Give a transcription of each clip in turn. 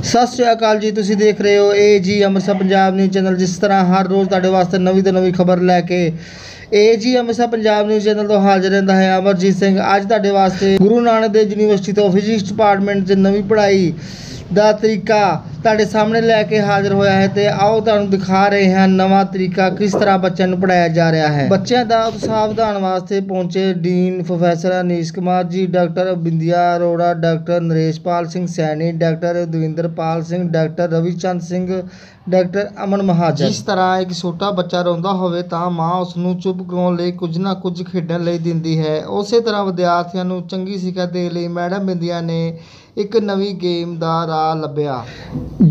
सत श्री अकाल जी, तुसीं देख रहे हो ए जी ਅੰਮ੍ਰਿਤਸਰ पंजाब न्यूज़ चैनल। जिस तरह हर रोज़ तुहाडे वास्ते नवीं तो नवीं खबर लैके ए जी ਅੰਮ੍ਰਿਤਸਰ पंजाब न्यूज़ चैनल तो हाजिर रहिंदा है अमरजीत सिंह। अज तुहाडे वास्ते गुरु नानक देव यूनिवर्सिटी तो फिजिक्स डिपार्टमेंट च नवीं पढ़ाई ਦਾ तरीका ਤੁਹਾਡੇ ਸਾਹਮਣੇ ਲੈ ਕੇ ਹਾਜ਼ਰ ਹੋਇਆ ਹੈ ਤੇ ਆਓ ਤੁਹਾਨੂੰ ਦਿਖਾ ਰਹੇ ਹਾਂ ਨਵਾਂ ਤਰੀਕਾ ਕਿਸ ਤਰ੍ਹਾਂ ਬੱਚਿਆਂ ਨੂੰ ਪੜਾਇਆ ਜਾ ਰਿਹਾ ਹੈ। ਬੱਚਿਆਂ ਦਾ ਉਤਸ਼ਾਹ ਵਧਾਉਣ ਵਾਸਤੇ ਪਹੁੰਚੇ dean professor Anish Kumar ji, doctor Bindiya Arora, doctor Nareshpal Singh Saini, doctor Davinderpal Singh, doctor Ravichand Singh, doctor Aman Mahajan. ਜਿਸ ਤਰ੍ਹਾਂ ਇੱਕ ਛੋਟਾ ਬੱਚਾ ਰੋਂਦਾ ਹੋਵੇ ਤਾਂ ਮਾਂ ਉਸ ਨੂੰ ਚੁੱਪ ਕਰਾਉਣ ਲਈ ਕੁਝ ਨਾ ਕੁਝ ਖੇਡਣ ਲਈ ਦਿੰਦੀ ਹੈ, ਉਸੇ ਤਰ੍ਹਾਂ ਵਿਦਿਆਰਥੀਆਂ ਨੂੰ ਚੰਗੀ ਸਿੱਖਿਆ ਦੇਣ ਲਈ ਮੈਡਮ ਬਿੰਦਿਆ ਨੇ एक नवी गेम का राह लभ्या।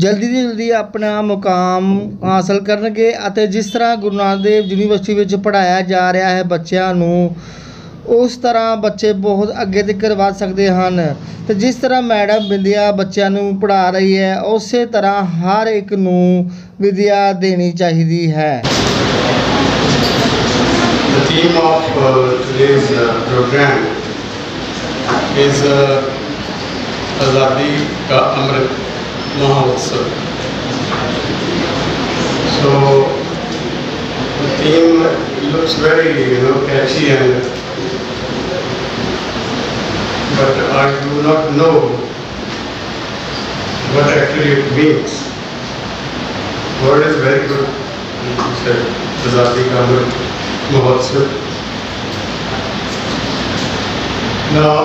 जल्दी तो जल्दी अपना मुकाम हासिल करनगे ਅਤੇ जिस तरह गुरु नानक देव यूनिवर्सिटी में पढ़ाया जा रहा है बच्चों को, उस तरह बच्चे बहुत अगे तक वध सकते हैं। तो जिस तरह मैडम बिंदिया बच्चों को पढ़ा रही है उस तरह हर एक नू विद्या देनी चाहिए है। The theme of today's program is आज़ादी का Amrit Mahotsav. So the theme looks very catchy, but I do not know what actually it means. Word is very good. You said आज़ादी का Amrit Mahotsav. Now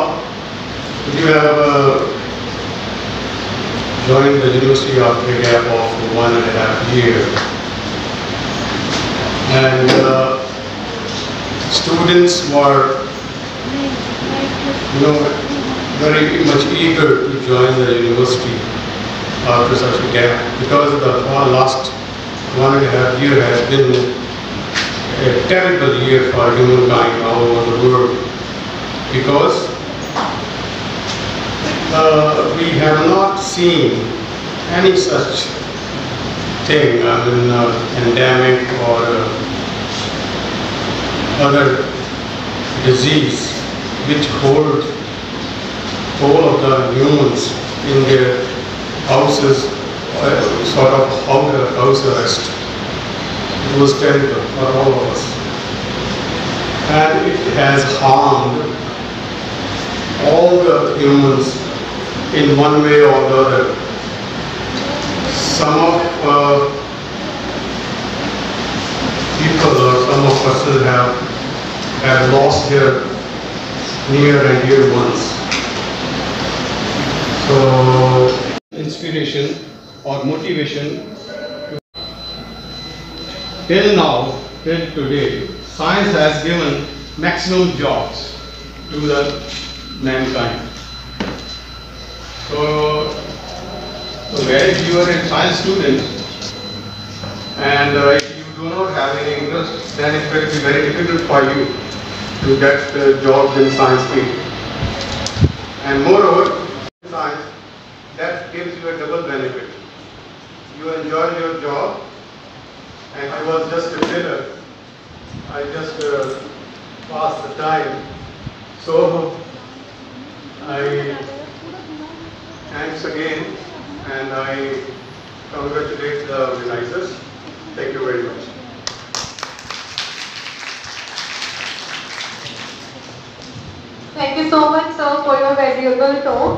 you have joined the university after a gap of 1.5 years, and students were very much eager to join the university after such a gap, because the last 1.5 years has been a terrible year for humankind all over the world, because we have not seen any such thing, pandemic or other disease which hold all of the humans in their houses, sort of house arrest. It was terrible for all of us, and it has harmed all the humans in one way or the other. Some of people or some of us have lost their near and dear ones. So inspiration or motivation till now, till today, science has given maximum jobs to the mankind. So if you are a science student and if you do not have any interest, then it will be very difficult for you to get jobs in science field. And moreover, science, that gives you a double benefit. You enjoy your job, and I was just a filler. I just passed the time. So I thanks again, and I congratulate the organizers. Thank you very much. Thank you so much, sir, for your valuable talk.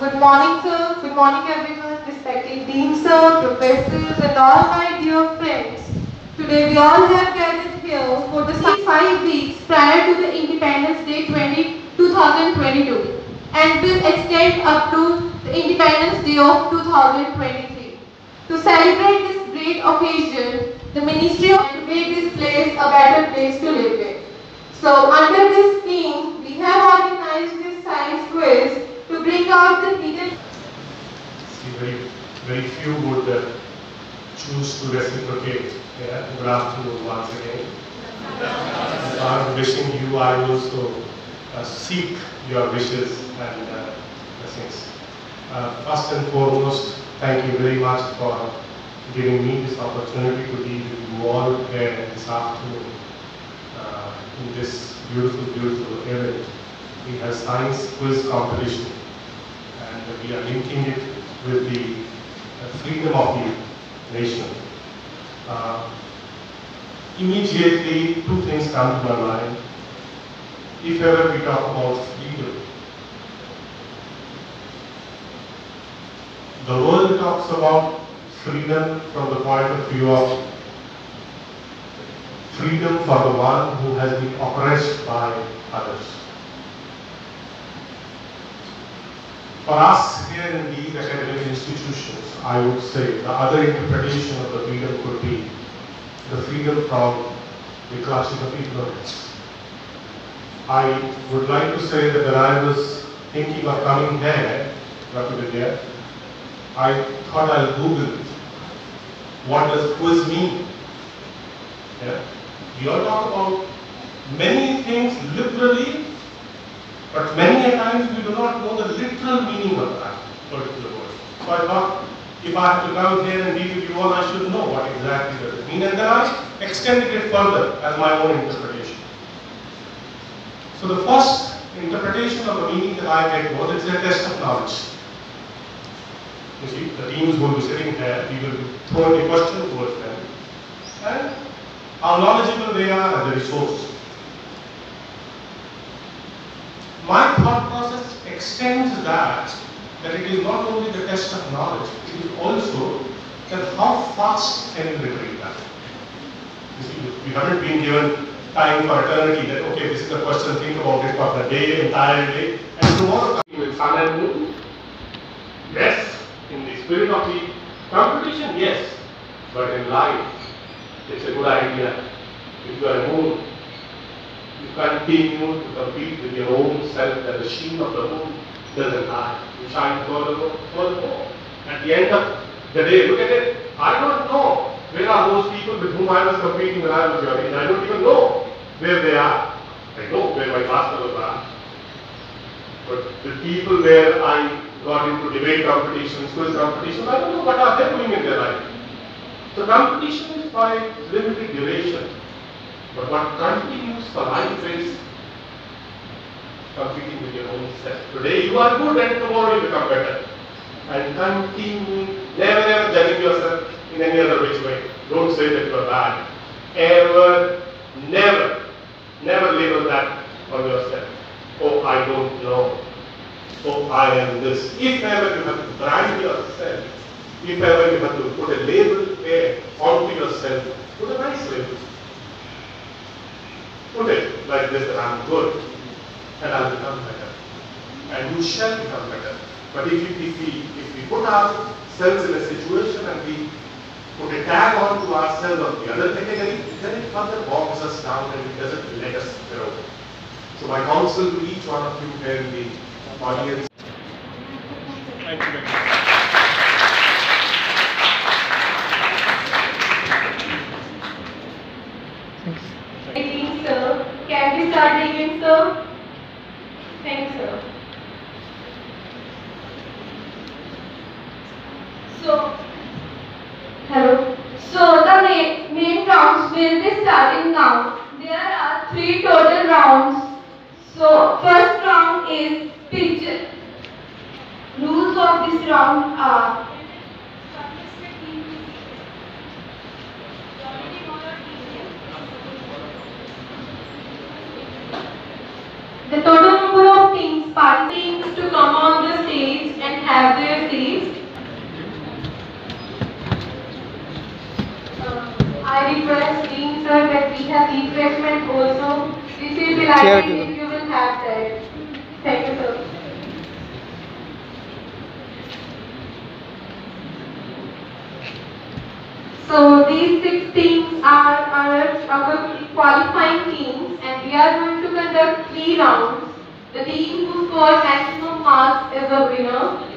Good morning, sir. Good morning, everyone. Respected Dean, sir, professors, and all my dear friends. Today we all have gathered here for the 5 weeks prior to the Independence Day 2022. And will extend up to the Independence Day of 2023. To celebrate this great occasion, the Ministry of to make this place a better place to live in. So under this theme, we have organized this science quiz to bring out the hidden. See, very few would choose to reciprocate. Yeah? Good afternoon once again. I'm wishing you, I also seek your wishes and blessings. First and foremost, thank you very much for giving me this opportunity to be with you all here this afternoon in this beautiful event. We have science quiz competition, and we are linking it with the freedom of the nation. Immediately, two things come to my mind. If ever we talk about freedom, the world talks about freedom from the point of view of freedom for the one who has been oppressed by others. For us here in these academic institutions, I would say the other interpretation of the freedom could be the freedom from the clutches of ignorance. I would like to say that when I was thinking of coming here, Dr. Vidya, I thought I'll Google what does quiz mean. Yeah? We all talk about many things literally, but many a times we do not know the literal meaning of that particular word. So I thought, if I have to come here and be with you all, I should know what exactly does it mean. And then I extended it further as my own interpretation. So the first interpretation of the meaning that I get was it's a test of knowledge. You see, the teams will be sitting here, we will throw a question towards them, and how knowledgeable they are as a resource. My thought process extends that it is not only the test of knowledge, it is also that how fast can you retrieve that. You see, we haven't been given time for eternity that, okay, this is the question, think about it for the day, entire day, and tomorrow with sun and moon. Yes, in the spirit of the competition, yes, but in life, it's a good idea. If you are a moon, you continue to compete with your own self, that the sheen of the moon doesn't lie. You shine further. At the end of the day, look at it. I don't know where are those people with whom I was competing when I was your age. I don't even know where they are. I know where my class fellows are. But the people where I got into debate competitions, quiz competitions, I don't know what are they doing in their life. So competition is by limited duration. But what continues for life is competing with your own self. Today you are good and tomorrow you become better. And continue, never judging yourself in any other which way. Don't say that you are bad. Ever, never label that on yourself. Oh, I don't know. Oh, I am this. If ever you have to brand yourself, if ever you have to put a label there onto yourself, put a nice label. Put it like this, that I am good and I will become better. And you shall become better. But if we put ourselves in a situation and we put a tag on to ourselves of the other category, then it further bogs us down and it doesn't let us grow. So my counsel to each one of you here in the audience. Thank you very much. Sir, can we start again, sir? Thanks, sir. So, hello. So the main rounds will be starting now. There are 3 total rounds. So first round is picture. Rules of this round are: the total number of teams participating to come on the stage and have their seats. I request Dean sir that we have refreshment also. This will be like if you will have that. Thank you, sir. So these 6 teams are our qualifying teams, and we are going to conduct 3 rounds. The team who scores maximum marks is the winner.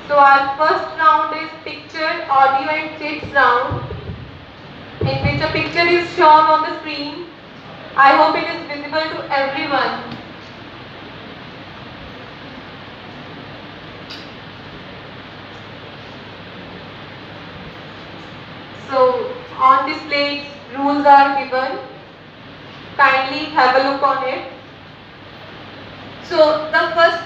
So our first round is picture, audio and chits round, in which a picture is shown on the screen. I hope it is visible to everyone. So on display rules are given. Kindly have a look on it. So the first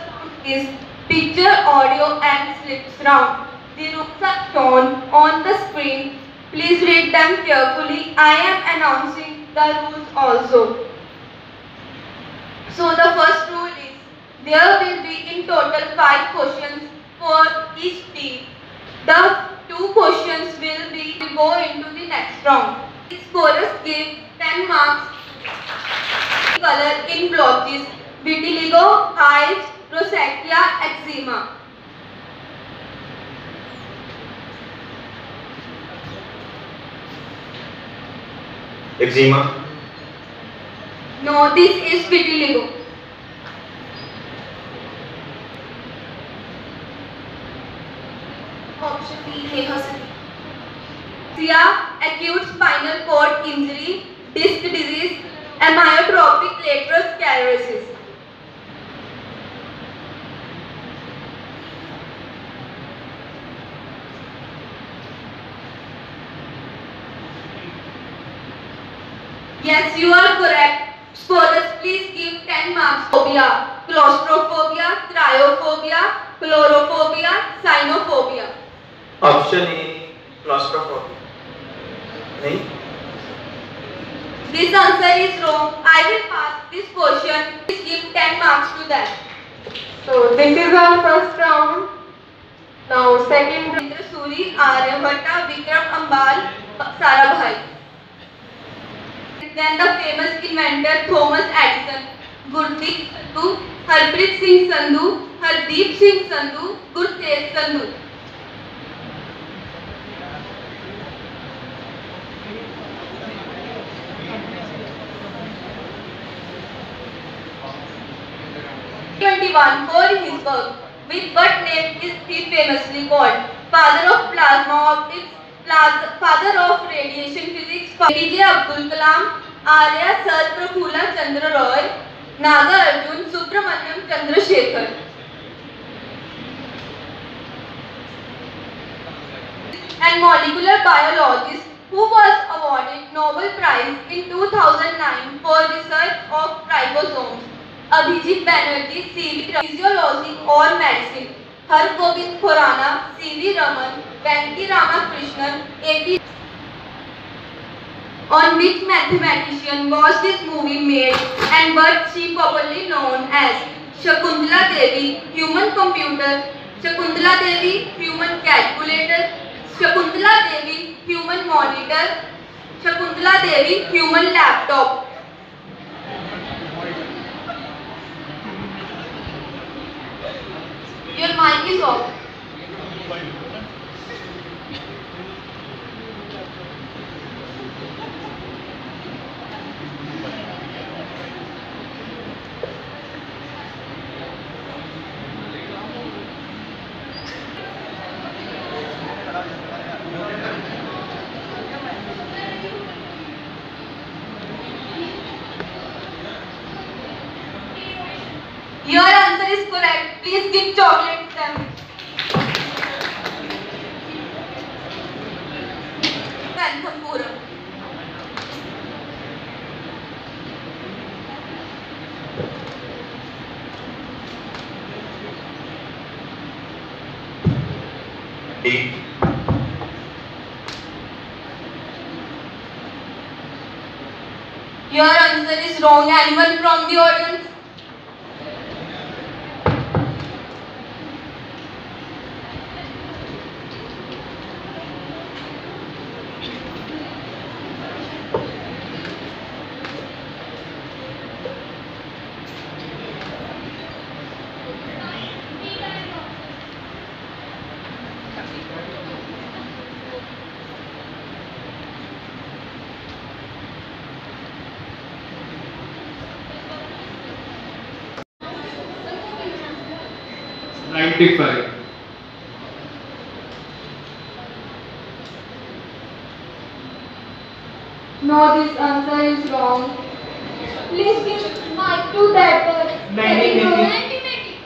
is picture, audio and slips round. The rules are shown on the screen. Please read them carefully. I am announcing the rules also. So the first rule is there will be in total 5 questions for each team. The 2 questions will go into the next round. The scorers give 10 marks. Color in blotches: vitiligo, hives, rosacea, eczema. Eczema. No, this is vitiligo. Option B, Hehasati. Acute spinal cord injury, disc disease, amyotrophic lateral sclerosis. Yes, you are correct. Scholars, please give 10 marks. Phobia: claustrophobia, cryophobia, chlorophobia, cynophobia. Option A, claustrophobia. नहीं? This answer is wrong. I will pass this question. Please give 10 marks to that. So this is our first round. Now second round. Suri, Aryabhatta, Vikram Ambal, Sarabhai. Then the famous inventor Thomas Edison, Gurdeep Sandhu, Harpreet Singh Sandhu, Hardeep Singh Sandhu, Gurtej Sandhu. For his work. With what name is he famously called? Father of plasma optics, father of radiation physics, APJ Abdul Kalam, Arya Sir Prafulla Chandra Roy, Naga Arjun, Subramaniam Chandrasekhar. And molecular biologist who was awarded Nobel Prize in 2009 for research of ribosomes. Abhijit Banerjee, C.V. Physiology or Medicine. Hargobind Khorana, C.V. Raman, Venki Ramakrishnan, A.P. On which mathematician was this movie made and what she popularly known as? Shakuntala Devi, human computer; Shakuntala Devi, human calculator; Shakuntala Devi, human monitor; Shakuntala Devi, human laptop. Your mic is off. Your answer is correct. Please give chocolate to them. Panthampuram. D. Your answer is wrong. Anyone from the audience? Ninety-five. No, this answer is wrong. Please give mic to that. 1980.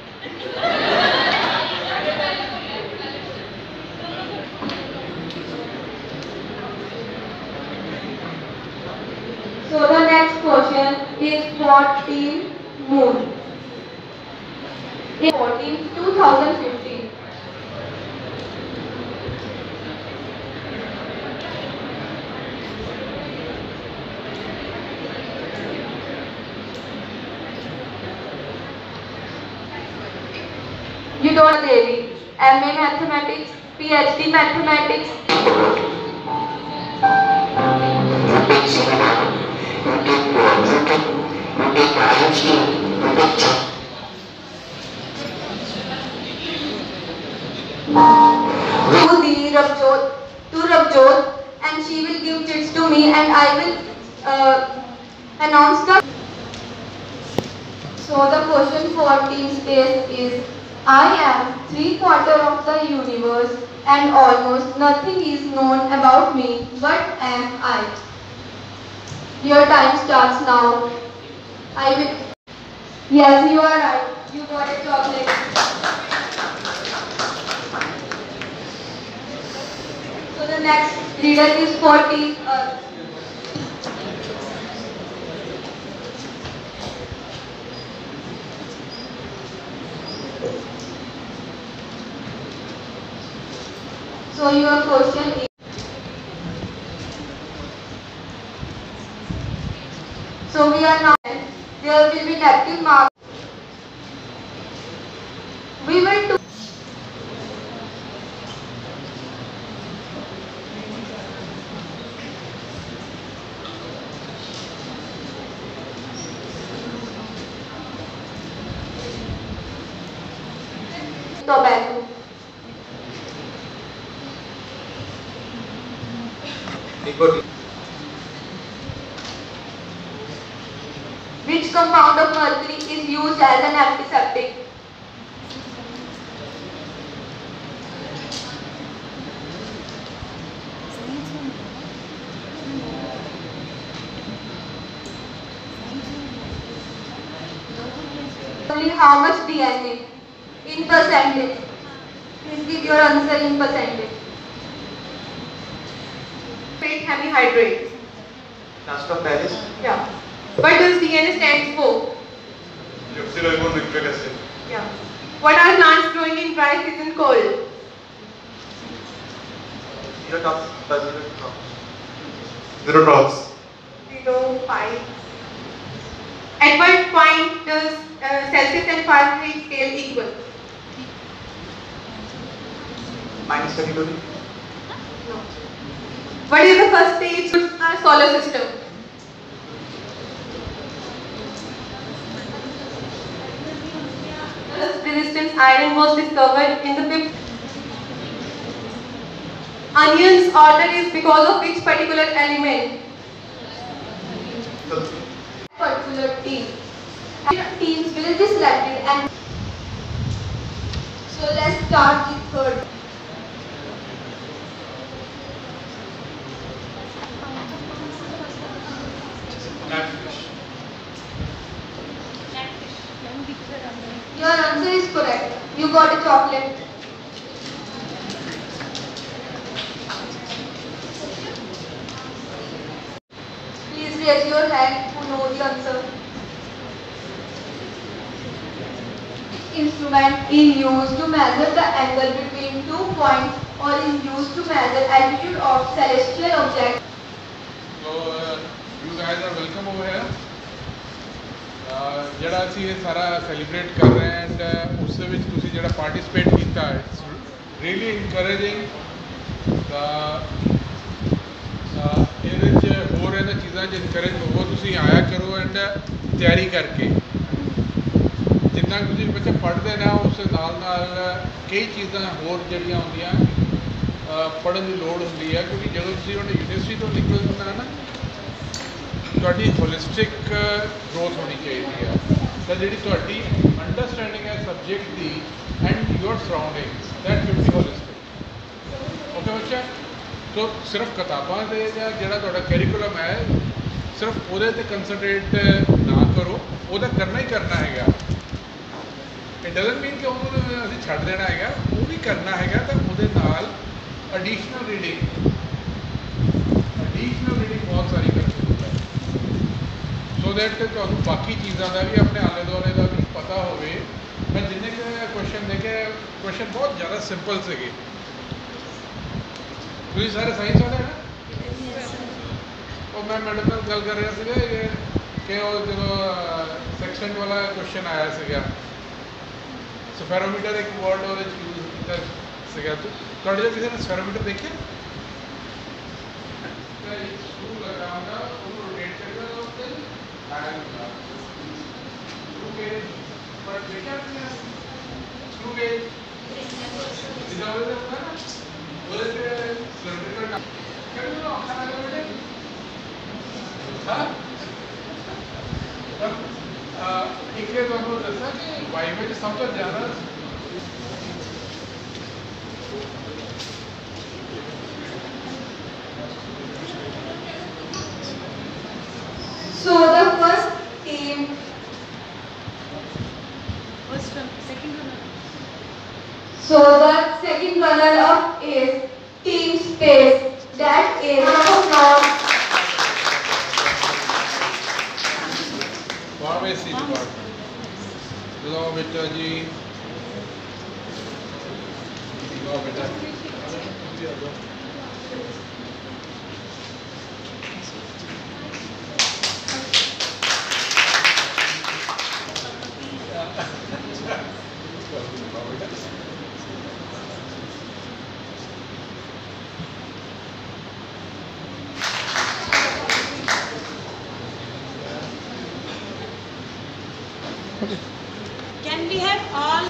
So the next question is for Team Moon. 2015. You don't Devi. MA Mathematics, PhD Mathematics. To Rabjot, and she will give chits to me, and I will announce the. So the question for Team Space is: I am 3/4 of the universe, and almost nothing is known about me. What am I? Your time starts now. I will. Yes, you are right. You got a chocolate. So the next reader is for Team Earth. So your question is. So we are now. There will be negative marks. We will do. Tobacco. Nicotine. Which compound of mercury is used as an antiseptic? Only how much DNA? In percentage. Please give your answer in percentage. Hemihydrate. Plaster of Paris. Yeah. What does DNA stand for? Deoxyribonucleic acid. Yeah. What are plants growing in dry season cold? Zero tops. Zero tops. 0, 5. At what point does Celsius and Fahrenheit scale equal? -22. No. What is the first stage of our solar system? Resistance iron was discovered in the 5th. Onion's order is because of which particular element? Particular team. Teams will be selected, and so let's start with third. Your answer is correct. You got a chocolate. Please raise your hand who know the answer. Instrument is used to measure the angle between 2 points or is used to measure altitude of celestial objects. So you guys are welcome over here. ਜਿਹੜਾ ਅਸੀਂ ਇਹ ਸਾਰਾ celebrate ਕਰ ਰਹੇ ਹਾਂ and ਉਸ ਦੇ ਵਿੱਚ ਤੁਸੀਂ ਜਿਹੜਾ ਪਾਰਟਿਸਿਪੇਟ ਕੀਤਾ ਇਟਸ ਰੀਅਲੀ ਇਨਕਰੇਜਿੰਗ ਤਾਂ ਇਹਦੇ 'ਚ ਹੋਰ ਇਹਨਾਂ ਚੀਜ਼ਾਂ 'ਚ ਇਨਕਰੇਜ ਹੋਵੋ ਤੁਸੀਂ ਆਇਆ ਕਰੋ ਐਂਡ ਤਿਆਰੀ ਕਰਕੇ ਜਿੰਨਾ ਤੁਸੀਂ ਬੱਚੇ ਪੜ੍ਹਦੇ ਨਾ ਉਸ ਨਾਲ ਨਾਲ ਕਈ ਚੀਜ਼ਾਂ ਹੋਰ ਜਿਹੜੀਆਂ ਹੁੰਦੀਆਂ ਪੜ੍ਹਨ ਦੀ ਲੋੜ ਹੁੰਦੀ ਹੈ ਕਿਉਂਕਿ ਜਦੋਂ ਤੁਸੀਂ ਹੁਣ ਯੂਨੀਵਰਸਿਟੀ ਤੋਂ ਨਿਕਲਦੇ ਹੋ ਨਾ ਤੁਹਾਡੀ ਹੋਲਿਸਟਿਕ ਗਰੋਥ ਹੋਣੀ ਚਾਹੀਦੀ ਹੈ ਤਾਂ ਜਿਹੜੀ ਤੁਹਾਡੀ ਅੰਡਰਸਟੈਂਡਿੰਗ ਹੈ ਸਬਜੈਕਟ ਦੀ and your surroundings that should be holistic okay ਬੱਚਾ ਸੋ ਸਿਰਫ ਕਿਤਾਬਾਂ ਦੇ ਜਾਂ ਜਿਹੜਾ ਤੁਹਾਡਾ ਕੈਰੀਕੂਲਮ ਹੈ ਸਿਰਫ ਉਹਦੇ 'ਤੇ ਕੰਸਨਟਰੇਟ ਨਾ ਕਰੋ ਉਹਦਾ ਕਰਨਾ ਹੀ ਕਰਨਾ ਹੈਗਾ ਇਟ ਡਜ਼ਨਟ ਮੀਨ ਕਿ ਉਹਨੂੰ ਅਸੀਂ ਛੱਡ ਦੇਣਾ ਹੈਗਾ ਉਹ ਵੀ ਕਰਨਾ ਹੈਗਾ ਤਾਂ ਉਹਦੇ ਨਾਲ ਐਡੀਸ਼ਨਲ ਰੀਡਿੰਗ ਬਹੁਤ ਸਾਰੀ ਕਰਨੀ So ਸੋ ਦੈਟ ਤੁਹਾਨੂੰ ਬਾਕੀ ਚੀਜ਼ਾਂ ਦਾ ਵੀ ਆਪਣੇ ਆਲੇ ਦੁਆਲੇ ਦਾ ਵੀ ਪਤਾ ਹੋਵੇ। ਮੈਂ ਜਿੰਨੇ ਕੁ ਕੁਐਸਚਨ ਦੇਖੇ, ਕੁਐਸਚਨ ਬਹੁਤ ਜ਼ਿਆਦਾ ਸਿੰਪਲ ਸੀਗੇ। ਤੁਸੀਂ ਸਾਰੇ ਸਾਇੰਸ ਵਾਲੇ ਨਾ? ਉਹ ਮੈਂ ਮੈਡਮ ਨਾਲ ਗੱਲ ਕਰ ਰਿਹਾ ਸੀਗਾ ਕਿ ਉਹ ਜਦੋਂ ਸੈਕਸ਼ਨ ਵਾਲਾ ਕੁਐਸਚਨ ਆਇਆ ਸੀਗਾ, ਸਫੈਰੋਮੀਟਰ ਇੱਕ ਵਰਡ ਉਹਦੇ 'ਚ ਯੂਜ਼ ਕੀਤਾ ਸੀਗਾ। ਤੁਹਾਡੇ ਜੋ ਕਿਸੇ ਨੇ ਸਫੈਰੋਮੀਟਰ ਦੇਖਿਆ? ਸਕਰੂ ਲਗਾਉਂਦਾ, ਉਹਨੂੰ ਰੋਟੇਟ ਕਰਦਾ ਉੱਤੇ ਸਕਰੂ ਗੇਜ, ਪਰ ਦੇਖਿਆ ਸਕਰੂ ਗੇਜ ਜਿੱਦਾਂ ਉਹਦੇ ਹੁੰਦਾ ਨਾ, ਉਹਦੇ 'ਤੇ ਸਿਲੰਡਰ ਕਿਹੜੇ ਨੂੰ ਅੱਖਾਂ ਨਾਲ ਬੇਟੇ ਇੱਕ ਨੇ ਤੁਹਾਨੂੰ ਦੱਸਿਆ ਕਿ ਵਾਈ ਵਿੱਚ ਸਭ ਤੋਂ ਜ਼ਿਆਦਾ So the first team So the second runner up is Team Space. That is from Pharmacy department. ਲਓ ਬੇਟਾ ਜੀ, ਲਓ ਬੇਟਾ ਜੀ ਆ ਜਾਓ। Can we have all?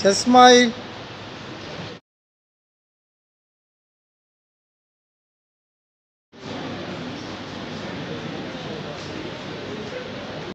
Just smile.